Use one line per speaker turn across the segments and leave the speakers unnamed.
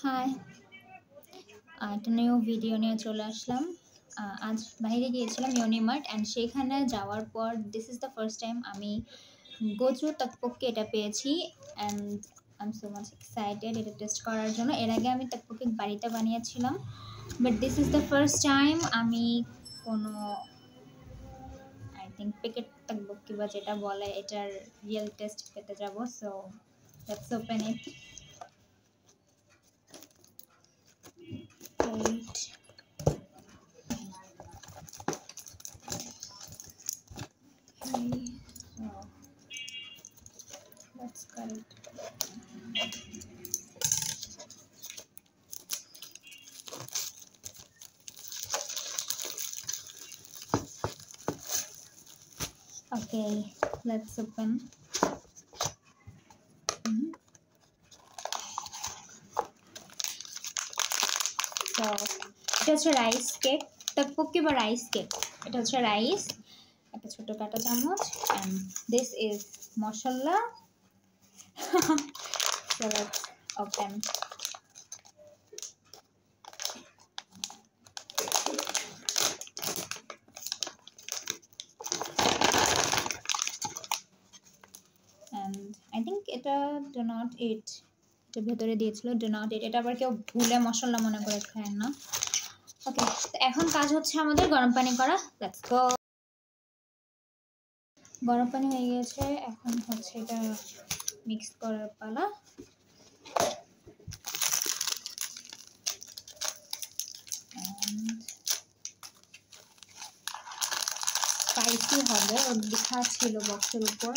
High, একটা new video নিয়ে চলে আসলাম। আজ বাইরে গিয়েছিলাম ইউনিমার্ট অ্যান্ড সেখানে যাওয়ার পর this is the first time আমি গোজো তকপোকি এটা পেয়েছি and I am so much excited এটা টেস্ট করার জন্য। এর আগে আমি তকপোকি বাড়িতে বানিয়েছিলাম, but this is the first time আমি কোনো আই থিঙ্ক প্যাকেট তকপোকি বা যেটা বলে এটার রিয়েল টেস্ট পেতে যাব। So let's open it. Wait. Okay, so let's cut it. Okay, let's open. So এটা হচ্ছে রাইস কেক, তকপোকি বা রাইস কেক। এটা হচ্ছে রাইস, একটা ছোট কাটা চামচ, and this is masala. So let's open. And I think এটা do not eat, এটা ভেতরে দিয়েছিল do not eat, এটা আবার কেউ ভুলে মশলা মনে করে খায় না। ওকে, তো এখন কাজ হচ্ছে আমাদের গরম পানি করা। Let's go. গরম পানি হয়ে গেছে, এখন হচ্ছে এটা মিক্স করার পালা। স্পাইসি হবে, ওর লেখা ছিল বক্সের উপর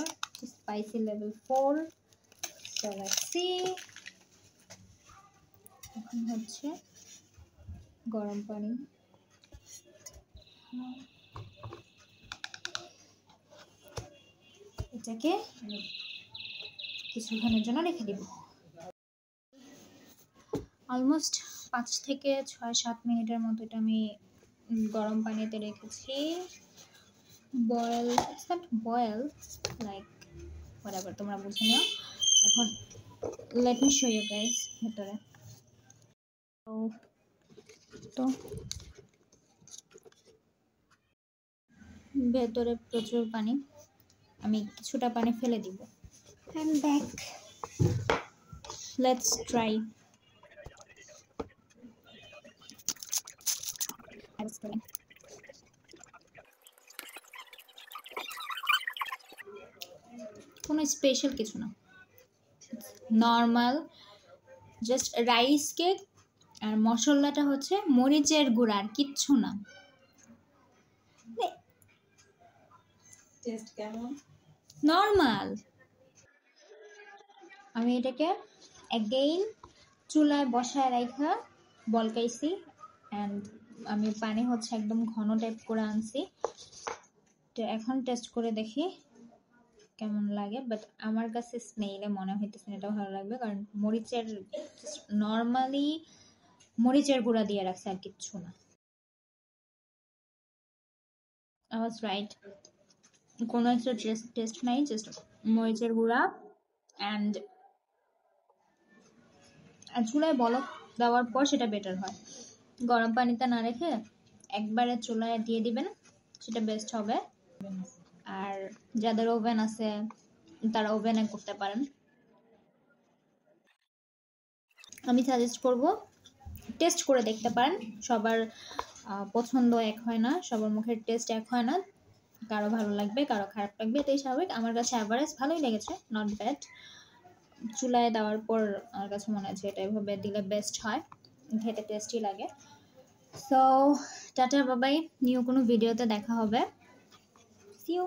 spicy level 4। So let's see. এখন হচ্ছে গরম পানি, এটাকে কিছুক্ষণের জন্য রেখে দিব। অলমোস্ট 5 থেকে 6-7 মিনিটের মতো এটা আমি গরম পানিতে রেখেছি। Boil, it's not boil, like whatever, তোমরা বুঝে নিও। এখন let me show you guys ভেতরে। তো ভেতরে প্রচুর পানি, আমি কিছুটা পানি ফেলে দিব। I am back, let's try. কোনো স্পেশাল কিছু না, নর্মাল জাস্ট রাইস কেক, আর মশলাটা হচ্ছে মরিচের গুঁড়া, আর কিচ্ছু না।
টেস্ট কেমন?
নর্মাল। আমি এটাকে অ্যাগেইন চুলায় বসায় রাখা বলকাইছি, অ্যান্ড আমি পানি হচ্ছে একদম ঘন টাইপ করে আনছি। তো এখন টেস্ট করে দেখি কেমন লাগে, বাট আমার কাছে স্মেলে মনে হইতেছে এটা ভালো লাগবে, কারণ মরিচের নর্মালি মরিচের গুঁড়া দিয়ে রাখছে, আর কিচ্ছু না। I was right, কোনো একটা টেস্ট নাই, জাস্ট মরিচের গুঁড়া। অ্যান্ড চুলায় বলক দেওয়ার পর সেটা বেটার হয়, গরম পানিতে না রেখে একবারে চুলায় দিয়ে দিবেন, সেটা বেস্ট হবে। আর যাদের ওভেন আছে তারা ওভেনে করতে পারেন। আমি সাজেস্ট করব টেস্ট করে দেখতে পারেন। সবার পছন্দ এক হয় না, সবার মুখের টেস্ট এক হয় না, কারো ভালো লাগবে কারো খারাপ লাগবে, এটাই স্বাভাবিক। আমার কাছে অ্যাভারেজ ভালোই লেগেছে, নট ব্যাড। চুলায় দেওয়ার পর আমার কাছে মনে হচ্ছে এটা এভাবে দিলে বেস্ট হয়, খেতে টেস্টি লাগে। সো টাটা বাবাই, নিউ কোনো ভিডিওতে দেখা হবে। See you.